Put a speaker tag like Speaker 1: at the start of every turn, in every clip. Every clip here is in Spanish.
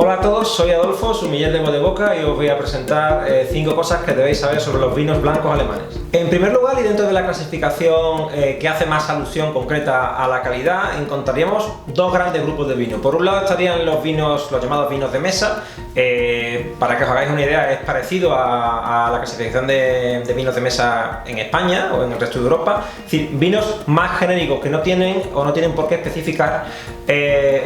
Speaker 1: Hola a todos, soy Adolfo, sumiller de Bodeboca, y os voy a presentar 5 cosas que debéis saber sobre los vinos blancos alemanes. En primer lugar, y dentro de la clasificación que hace más alusión concreta a la calidad, encontraríamos dos grandes grupos de vino. Por un lado estarían los llamados vinos de mesa. Para que os hagáis una idea, es parecido a la clasificación de vinos de mesa en España o en el resto de Europa. Es decir, vinos más genéricos que no tienen por qué especificar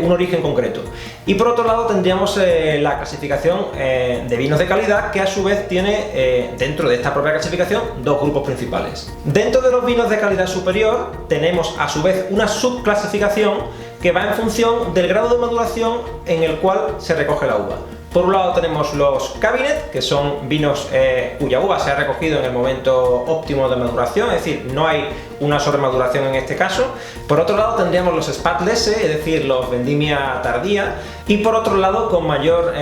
Speaker 1: un origen concreto. Y por otro lado tendríamos la clasificación de vinos de calidad, que a su vez tiene dentro de esta propia clasificación dos grupos principales. Dentro de los vinos de calidad superior tenemos a su vez una subclasificación que va en función del grado de maduración en el cual se recoge la uva. Por un lado tenemos los Cabernet, que son vinos cuya uva se ha recogido en el momento óptimo de maduración, es decir, no hay una sobremaduración en este caso. Por otro lado tendríamos los Spätlese, es decir, los vendimia tardía. Y por otro lado, con mayor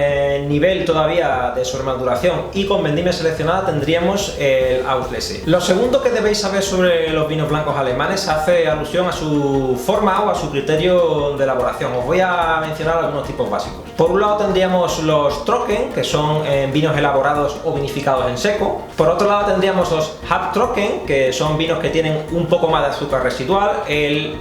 Speaker 1: nivel todavía de sobremaduración y con vendimia seleccionada, tendríamos el Auslese. Lo segundo que debéis saber sobre los vinos blancos alemanes hace alusión a su forma o a su criterio de elaboración. Os voy a mencionar algunos tipos básicos. Por un lado tendríamos los Trocken, que son vinos elaborados o vinificados en seco. Por otro lado tendríamos los Halbtrocken, que son vinos que tienen un poco más de azúcar residual.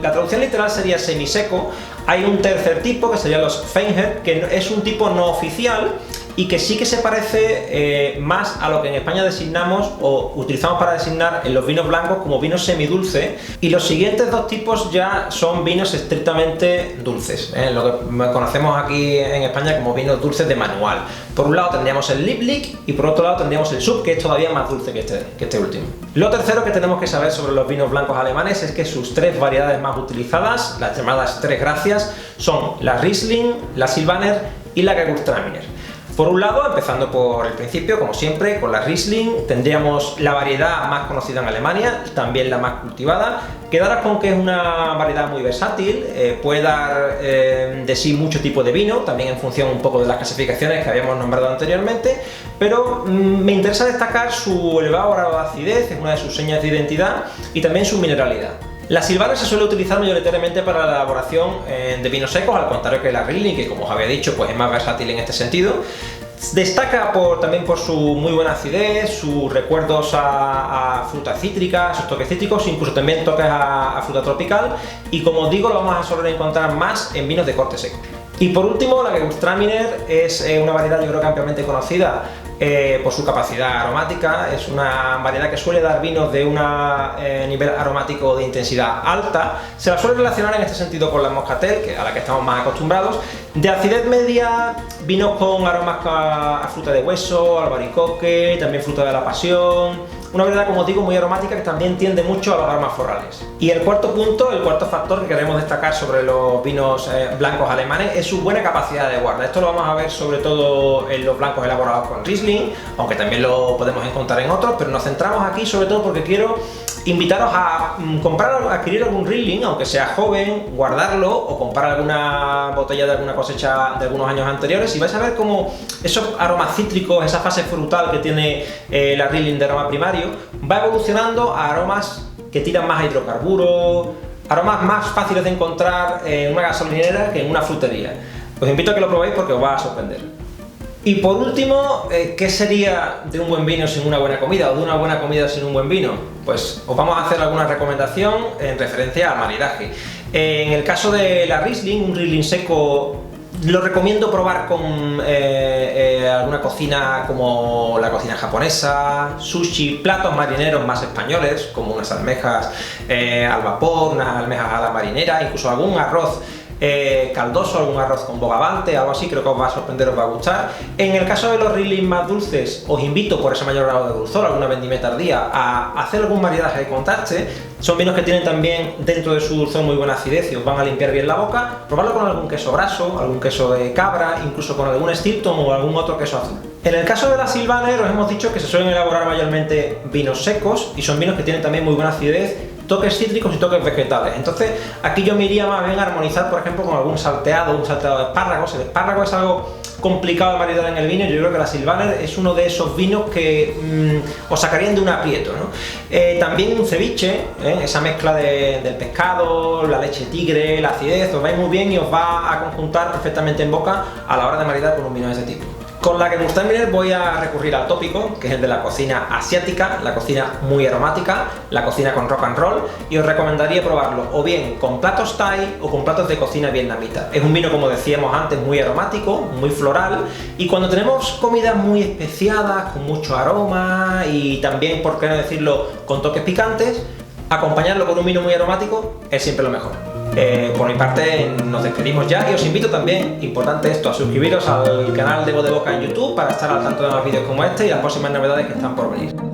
Speaker 1: La traducción literal sería semiseco. Hay un tercer tipo que serían los Feinherb, que es un tipo no oficial y que sí que se parece más a lo que en España designamos o utilizamos para designar en los vinos blancos como vinos semidulce, y los siguientes dos tipos ya son vinos estrictamente dulces, lo que conocemos aquí en España como vinos dulces de manual. Por un lado tendríamos el Lieblich y por otro lado tendríamos el Sub, que es todavía más dulce que este último. Lo tercero que tenemos que saber sobre los vinos blancos alemanes es que sus tres variedades más utilizadas, las llamadas tres gracias, son la Riesling, la Silvaner y la Gewürztraminer. Por un lado, empezando por el principio, como siempre, con la Riesling, tendríamos la variedad más conocida en Alemania, también la más cultivada. Quedaros con que es una variedad muy versátil, puede dar de sí mucho tipo de vino, también en función un poco de las clasificaciones que habíamos nombrado anteriormente, pero me interesa destacar su elevado grado de acidez, es una de sus señas de identidad, y también su mineralidad. La Silvaner se suele utilizar mayoritariamente para la elaboración de vinos secos, al contrario que la Riesling, que como os había dicho, pues es más versátil en este sentido. Destaca también por su muy buena acidez, sus recuerdos a frutas cítricas, sus toques cítricos, incluso también toques a fruta tropical, y como os digo, lo vamos a soler encontrar más en vinos de corte seco. Y por último, la Gewürztraminer es una variedad, yo creo que ampliamente conocida por su capacidad aromática. Es una variedad que suele dar vinos de un nivel aromático de intensidad alta. Se la suele relacionar en este sentido con la Moscatel, a la que estamos más acostumbrados. De acidez media, vinos con aromas a fruta de hueso, albaricoque, también fruta de la pasión. Una variedad, como os digo, muy aromática, que también tiende mucho a los aromas florales. Y el cuarto factor que queremos destacar sobre los vinos blancos alemanes es su buena capacidad de guarda. Esto lo vamos a ver sobre todo en los blancos elaborados con Riesling, aunque también lo podemos encontrar en otros, pero nos centramos aquí sobre todo porque quiero invitaros a adquirir algún Riesling, aunque sea joven, guardarlo o comprar alguna botella de alguna cosecha de algunos años anteriores, y vais a ver cómo esos aromas cítricos, esa fase frutal que tiene la Riesling de aroma primario, va evolucionando a aromas que tiran más a hidrocarburos, aromas más fáciles de encontrar en una gasolinera que en una frutería. Os invito a que lo probéis porque os va a sorprender. Y por último, ¿qué sería de un buen vino sin una buena comida, o de una buena comida sin un buen vino? Pues os vamos a hacer alguna recomendación en referencia al maridaje. En el caso de la Riesling, un Riesling seco lo recomiendo probar con alguna cocina como la cocina japonesa, sushi, platos marineros más españoles, como unas almejas al vapor, unas almejas a la marinera, incluso algún arroz caldoso, algún arroz con bogavante, algo así. Creo que os va a sorprender, os va a gustar. En el caso de los Riesling más dulces, os invito, por ese mayor grado de dulzor, alguna vendimia tardía, a hacer algún maridaje de contraste. Son vinos que tienen también dentro de su dulzor muy buena acidez y os van a limpiar bien la boca. Probarlo con algún queso graso, algún queso de cabra, incluso con algún Stilton o algún otro queso azul. En el caso de la Silvaner, os hemos dicho que se suelen elaborar mayormente vinos secos, y son vinos que tienen también muy buena acidez, toques cítricos y toques vegetales. Entonces aquí yo me iría más bien a armonizar, por ejemplo, con algún salteado, un salteado de espárragos. El espárrago es algo complicado de maridar en el vino, yo creo que la Sylvaner es uno de esos vinos que os sacarían de un aprieto, ¿no? También un ceviche, esa mezcla del pescado, la leche tigre, la acidez, os va a ir muy bien y os va a conjuntar perfectamente en boca a la hora de maridar con un vino de ese tipo. Con la Gewürztraminer voy a recurrir al tópico, que es el de la cocina asiática, la cocina muy aromática, la cocina con rock and roll, y os recomendaría probarlo o bien con platos thai o con platos de cocina vietnamita. Es un vino, como decíamos antes, muy aromático, muy floral, y cuando tenemos comidas muy especiadas, con mucho aroma y también, por qué no decirlo, con toques picantes, acompañarlo con un vino muy aromático es siempre lo mejor. Por mi parte nos despedimos ya y os invito también, importante esto, a suscribiros al canal de Voz de Boca en YouTube para estar al tanto de más vídeos como este y las próximas novedades que están por venir.